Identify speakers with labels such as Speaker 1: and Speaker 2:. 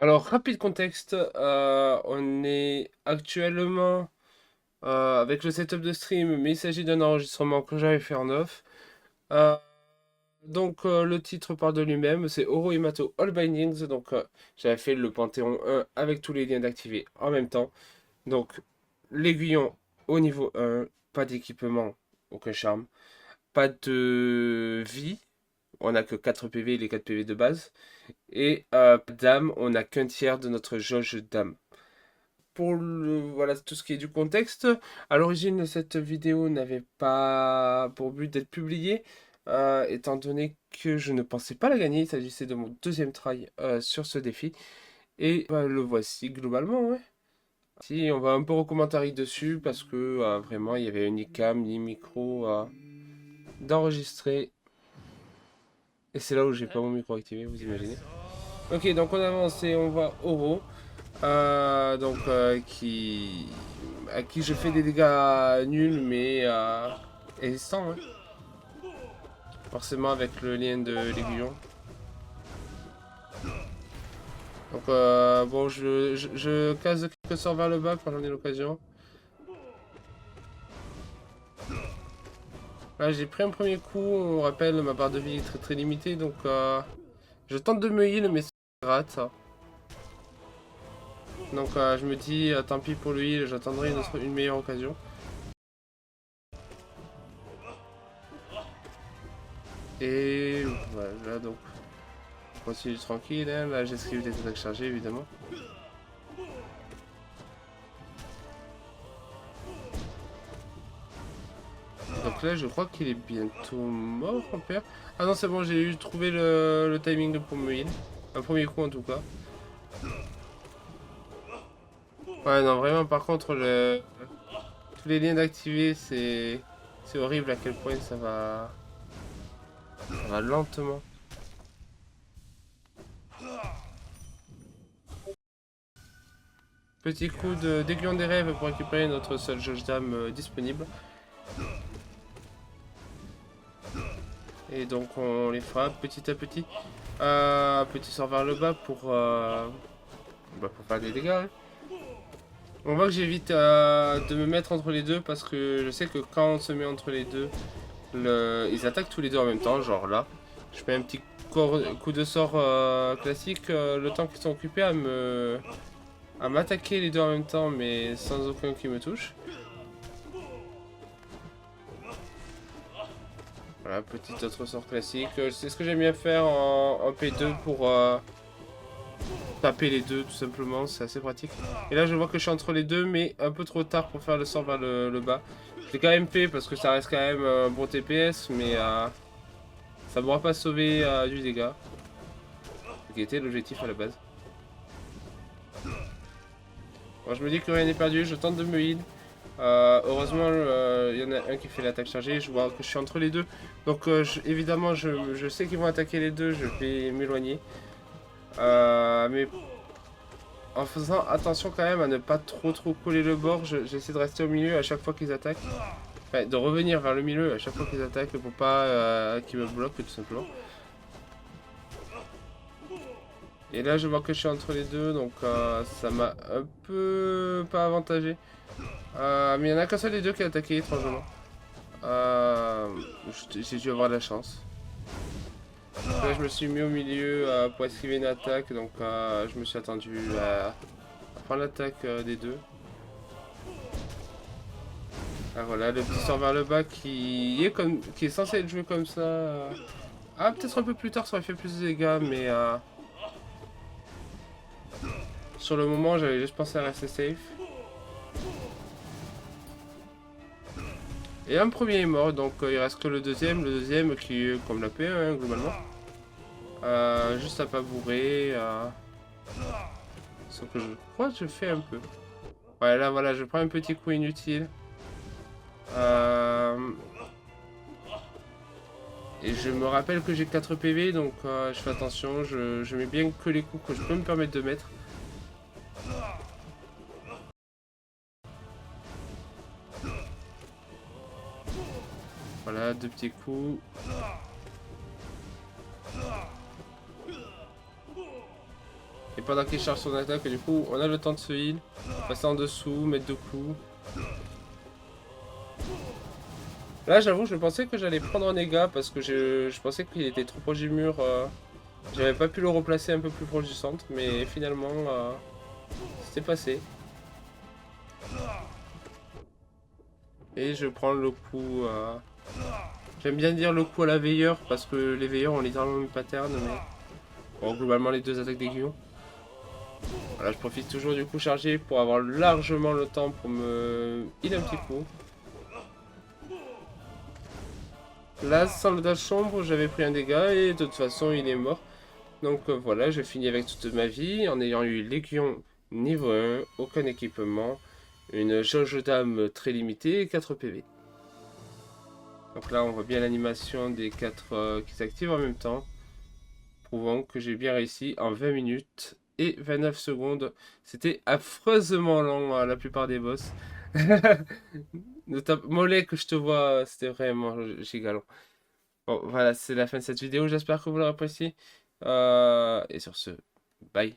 Speaker 1: Alors, rapide contexte, on est actuellement avec le setup de stream, mais il s'agit d'un enregistrement que j'avais fait en off. Euh, le titre parle de lui-même, c'est Oro Yamato All Bindings. J'avais fait le Panthéon 1 avec tous les liens d'activer en même temps. Donc, l'aiguillon au niveau 1, pas d'équipement, aucun charme, pas de vie, on a que 4 PV, les 4 PV de base. Et d'âme, on a qu'un tiers de notre jauge d'âme. Voilà tout ce qui est du contexte. À l'origine, cette vidéo n'avait pas pour but d'être publiée, étant donné que je ne pensais pas la gagner. Il s'agissait de mon deuxième try sur ce défi. Et le voici globalement, ouais. Si, on va un peu recommentarier dessus parce que vraiment, il y avait ni cam ni micro d'enregistrer. Et c'est là où j'ai pas mon micro activé, vous imaginez. Ok, donc on avance et on va Oro. À qui je fais des dégâts nuls mais existants, hein. Forcément avec le lien de l'aiguillon. Bon, je casse quelques sorts vers le bas quand j'en ai l'occasion. Là, j'ai pris un premier coup. On rappelle, ma barre de vie est très très limitée, je tente de me heal, mais ça rate ça. Je me dis, tant pis pour le heal, j'attendrai une meilleure occasion. Et voilà, donc on continue tranquille, hein. Là, j'esquive des attaques chargées, évidemment. Donc là, je crois qu'il est bientôt mort, mon père. Ah non, c'est bon, j'ai eu trouvé le timing pour me heal. Un premier coup, en tout cas. Ouais, non, vraiment, par contre, tous les liens d'activer, c'est horrible à quel point ça va lentement. Petit coup d'aiguillon des rêves pour récupérer notre seule jauge d'âme disponible. Et donc, on les frappe petit à petit. Petit sort vers le bas pour faire des dégâts, hein. On voit que j'évite de me mettre entre les deux parce que je sais que quand on se met entre les deux, ils attaquent tous les deux en même temps, genre là. Je fais un petit coup de sort classique, le temps qu'ils sont occupés à m'attaquer les deux en même temps, mais sans aucun qui me touche. Voilà, petit autre sort classique. C'est ce que j'aime bien faire en P2 pour taper les deux tout simplement, c'est assez pratique. Et là je vois que je suis entre les deux mais un peu trop tard pour faire le sort vers le bas. Je l'ai quand même fait parce que ça reste quand même un bon TPS mais ça ne m'aura pas sauvé du dégât. Ce qui était l'objectif à la base. Bon, je me dis que rien n'est perdu, je tente de me heal. Heureusement il y en a un qui fait l'attaque chargée, je vois que je suis entre les deux. Évidemment je sais qu'ils vont attaquer les deux, je vais m'éloigner. Mais en faisant attention quand même à ne pas trop coller le bord, j'essaie de rester au milieu à chaque fois qu'ils attaquent. Enfin, de revenir vers le milieu à chaque fois qu'ils attaquent pour pas qu'ils me bloquent tout simplement. Et là je vois que je suis entre les deux donc ça m'a un peu pas avantagé. Mais il y en a qu'un seul des deux qui a attaqué étrangement. J'ai dû avoir de la chance. Là je me suis mis au milieu pour esquiver une attaque donc je me suis attendu à prendre l'attaque des deux. Ah voilà, le petit sort vers le bas qui est censé être joué comme ça. Ah, peut-être un peu plus tard ça aurait fait plus de dégâts, mais sur le moment j'avais juste pensé à rester safe. Et un premier est mort, donc il reste que le deuxième qui est comme la P1 hein, globalement. Juste à pas bourrer. Ce que je crois que je fais un peu. Ouais, là voilà, je prends un petit coup inutile. Euh, Et je me rappelle que j'ai 4 PV, donc je fais attention, je mets bien que les coups que je peux me permettre de mettre. Voilà, deux petits coups. Et pendant qu'il charge son attaque, du coup, on a le temps de se heal. Passer en dessous, mettre deux coups. Là, j'avoue, je pensais que j'allais prendre un dégât parce que je pensais qu'il était trop proche du mur. J'avais pas pu le replacer un peu plus proche du centre, mais finalement, c'était passé. Et je prends le coup. J'aime bien dire le coup à la veilleur parce que les veilleurs ont littéralement le même pattern, mais bon, globalement, les deux attaques d'aiguillon. Voilà, je profite toujours du coup chargé pour avoir largement le temps pour me heal un petit coup. Là, sans le dash sombre, j'avais pris un dégât et de toute façon, il est mort. Donc voilà, je finis avec toute ma vie en ayant eu l'aiguillon niveau 1, aucun équipement, une jauge d'âme très limitée et 4 PV. Donc là, on voit bien l'animation des 4 qui s'activent en même temps, prouvant que j'ai bien réussi en 20 minutes et 29 secondes. C'était affreusement long la plupart des boss. Mollet que je te vois, c'était vraiment giga long. Bon, voilà, c'est la fin de cette vidéo. J'espère que vous l'aurez apprécié. Et sur ce, bye.